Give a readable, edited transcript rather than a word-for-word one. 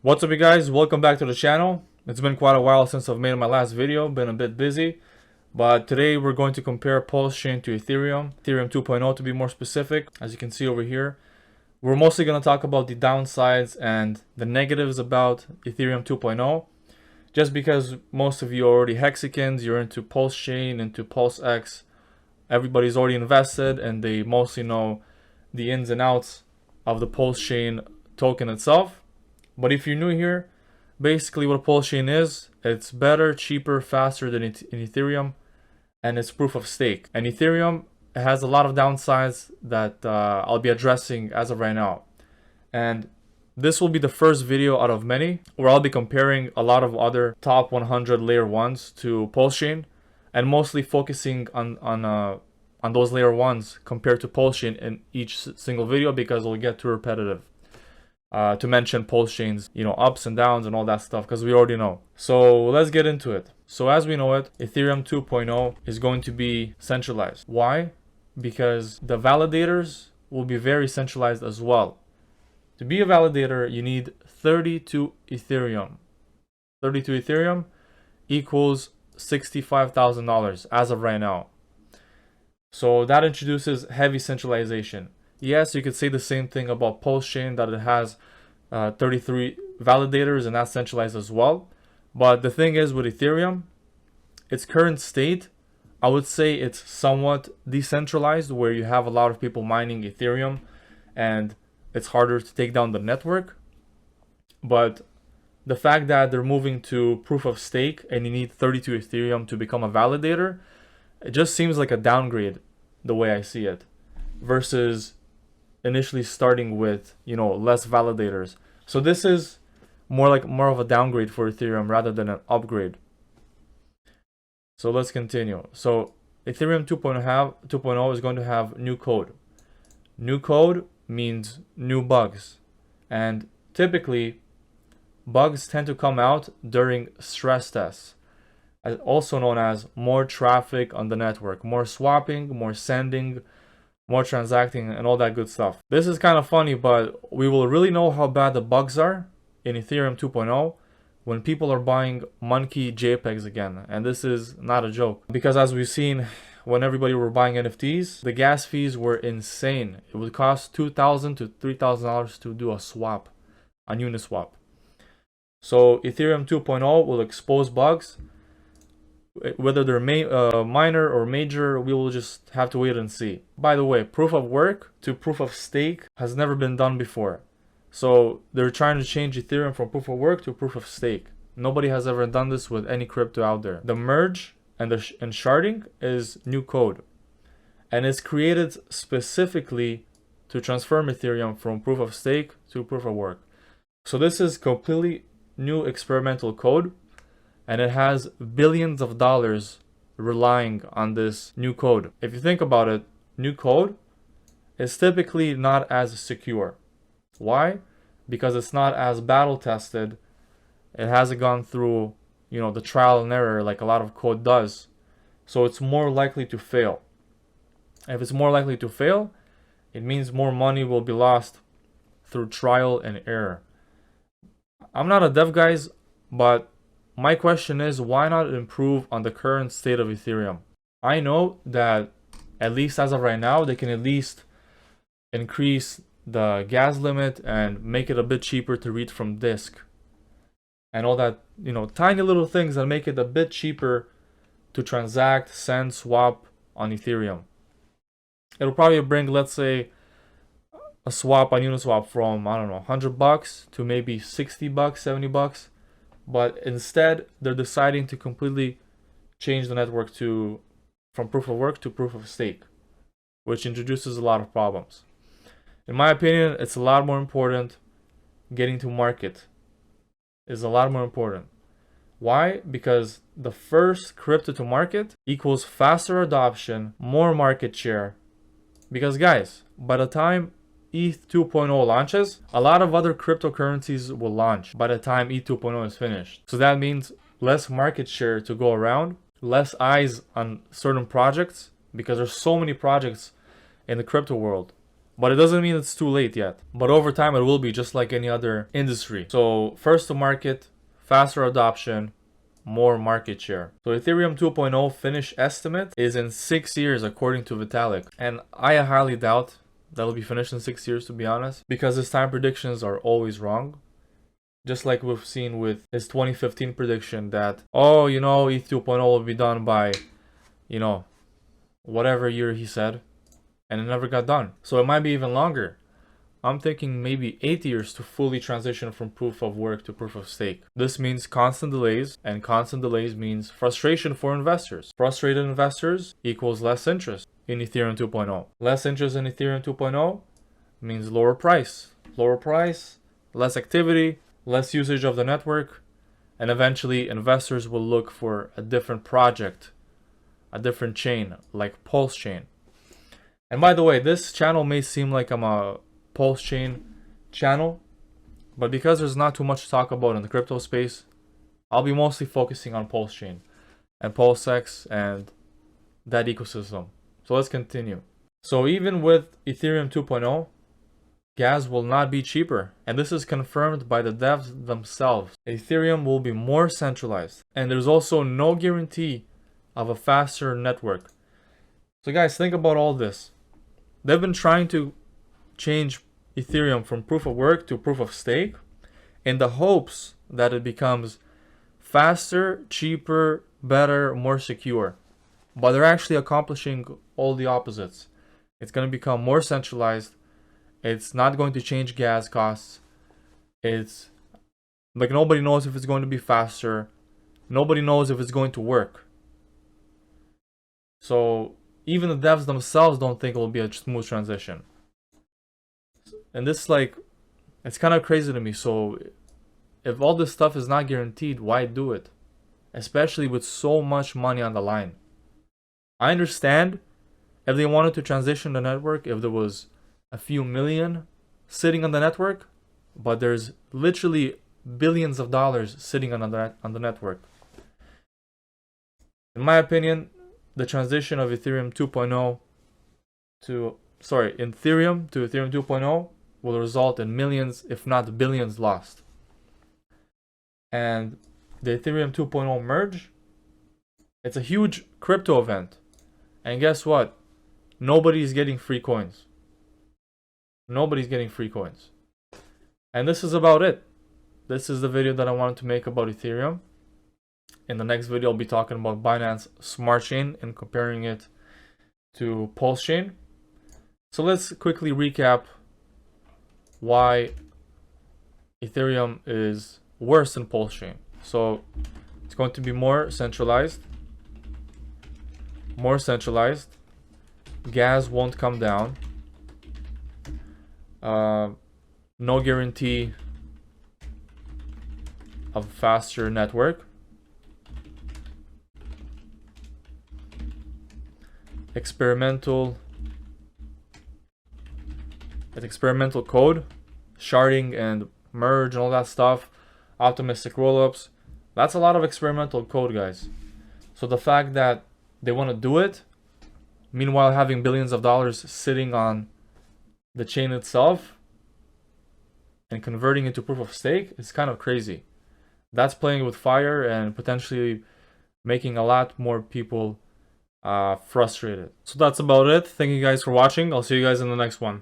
What's up you guys, welcome back to the channel. It's been quite a while since I've made my last video, been a bit busy. But today we're going to compare Pulsechain to Ethereum 2.0 to be more specific. As you can see over here, we're mostly going to talk about the downsides and the negatives about Ethereum 2.0. Just because most of you are already Hexicans, you're into Pulsechain, into pulsex. Everybody's already invested and they mostly know the ins and outs of the Pulsechain token itself. But if you're new here, basically what Pulsechain is, it's better, cheaper, faster than in Ethereum, and it's proof of stake. And Ethereum has a lot of downsides that I'll be addressing as of right now. And this will be the first video out of many where I'll be comparing a lot of other top 100 layer 1s to Pulsechain, and mostly focusing on those layer 1s compared to Pulsechain in each single video because it'll get too repetitive. To mention Pulsechain's, ups and downs and all that stuff, because we already know. So let's get into it. So as we know it, Ethereum 2.0 is going to be centralized. Why? Because the validators will be very centralized as well. To be a validator, you need 32 Ethereum. 32 Ethereum equals $65,000 as of right now. So that introduces heavy centralization. Yes, you could say the same thing about Pulsechain, that it has 33 validators and that's centralized as well. But the thing is with Ethereum, its current state, I would say it's somewhat decentralized, where you have a lot of people mining Ethereum and it's harder to take down the network. But the fact that they're moving to proof of stake and you need 32 Ethereum to become a validator, it just seems like a downgrade the way I see it, versus initially starting with less validators. So this is more of a downgrade for Ethereum rather than an upgrade. So let's continue. So Ethereum 2.0 is going to have new code. New code means new bugs, and typically bugs tend to come out during stress tests, also known as more traffic on the network, more swapping, more sending, more transacting, and all that good stuff. This is kind of funny, but we will really know how bad the bugs are in Ethereum 2.0 when people are buying monkey JPEGs again. And this is not a joke, because as we've seen, when everybody were buying NFTs, the gas fees were insane. It would cost $2,000 to $3,000 to do a swap on Uniswap. So Ethereum 2.0 will expose bugs. Whether they're minor or major, we will just have to wait and see. By the way, proof of work to proof of stake has never been done before. So they're trying to change Ethereum from proof of work to proof of stake. Nobody has ever done this with any crypto out there. The merge and sharding is new code, and it's created specifically to transform Ethereum from proof of stake to proof of work. So this is completely new experimental code, and it has billions of dollars relying on this new code. If you think about it, new code is typically not as secure. Why? Because it's not as battle tested. It hasn't gone through, the trial and error like a lot of code does. So it's more likely to fail. If it's more likely to fail, it means more money will be lost through trial and error. I'm not a dev, guys, but my question is, why not improve on the current state of Ethereum? I know that at least as of right now, they can at least increase the gas limit and make it a bit cheaper to read from disk. And all that, tiny little things that make it a bit cheaper to transact, send, swap on Ethereum. It'll probably bring, let's say, a swap on Uniswap from, I don't know, $100 to maybe $60, $70. But instead, they're deciding to completely change the network from proof of work to proof of stake, which introduces a lot of problems. In my opinion, it's a lot more important. Getting to market is a lot more important. Why? Because the first crypto to market equals faster adoption, more market share. Because guys, by the time ETH 2.0 launches, a lot of other cryptocurrencies will launch by the time ETH 2.0 is finished. So that means less market share to go around, less eyes on certain projects, because there's so many projects in the crypto world. But it doesn't mean it's too late yet. But over time it will be, just like any other industry. So first to market, faster adoption, more market share. So Ethereum 2.0 finish estimate is in 6 years according to Vitalik. And I highly doubt that'll be finished in 6 years, to be honest, because his time predictions are always wrong. Just like we've seen with his 2015 prediction that, oh, you know, ETH 2.0 will be done by, you know, whatever year he said. And it never got done. So it might be even longer. I'm thinking maybe 8 years to fully transition from proof of work to proof of stake. This means constant delays, and constant delays means frustration for investors. Frustrated investors equals less interest in Ethereum 2.0. Less interest in Ethereum 2.0 means lower price. Lower price, less activity, less usage of the network, and eventually investors will look for a different project, a different chain, like Pulsechain. And by the way, this channel may seem like I'm a Pulsechain channel, but because there's not too much to talk about in the crypto space, I'll be mostly focusing on Pulsechain and pulsex and that ecosystem. So let's continue. So even with Ethereum 2.0, gas will not be cheaper, and this is confirmed by the devs themselves. Ethereum will be more centralized, and there's also no guarantee of a faster network. So guys, think about all this. They've been trying to change Ethereum from proof of work to proof of stake in the hopes that it becomes faster, cheaper, better, more secure. But they're actually accomplishing all the opposites. It's going to become more centralized. It's not going to change gas costs. It's like nobody knows if it's going to be faster. Nobody knows if it's going to work. So even the devs themselves don't think it will be a smooth transition. And this, like, it's kind of crazy to me. So if all this stuff is not guaranteed, why do it? Especially with so much money on the line. I understand if they wanted to transition the network, if there was a few million sitting on the network, but there's literally billions of dollars sitting on the network. In my opinion, the transition of Ethereum 2.0 to Ethereum to Ethereum 2.0 will result in millions, if not billions, lost. And the Ethereum 2.0 merge, it's a huge crypto event. And guess what? Nobody's getting free coins. Nobody's getting free coins. And this is about it. This is the video that I wanted to make about Ethereum. In the next video, I'll be talking about Binance Smart Chain and comparing it to Pulsechain. So let's quickly recap why Ethereum is worse than Pulsechain. So it's going to be more centralized. Gas won't come down. No guarantee of faster network. Experimental code, sharding and merge and all that stuff, optimistic rollups. That's a lot of experimental code, guys. So the fact that they want to do it, meanwhile having billions of dollars sitting on the chain itself and converting it to proof of stake, is kind of crazy. That's playing with fire and potentially making a lot more people frustrated. So that's about it. Thank you guys for watching. I'll see you guys in the next one.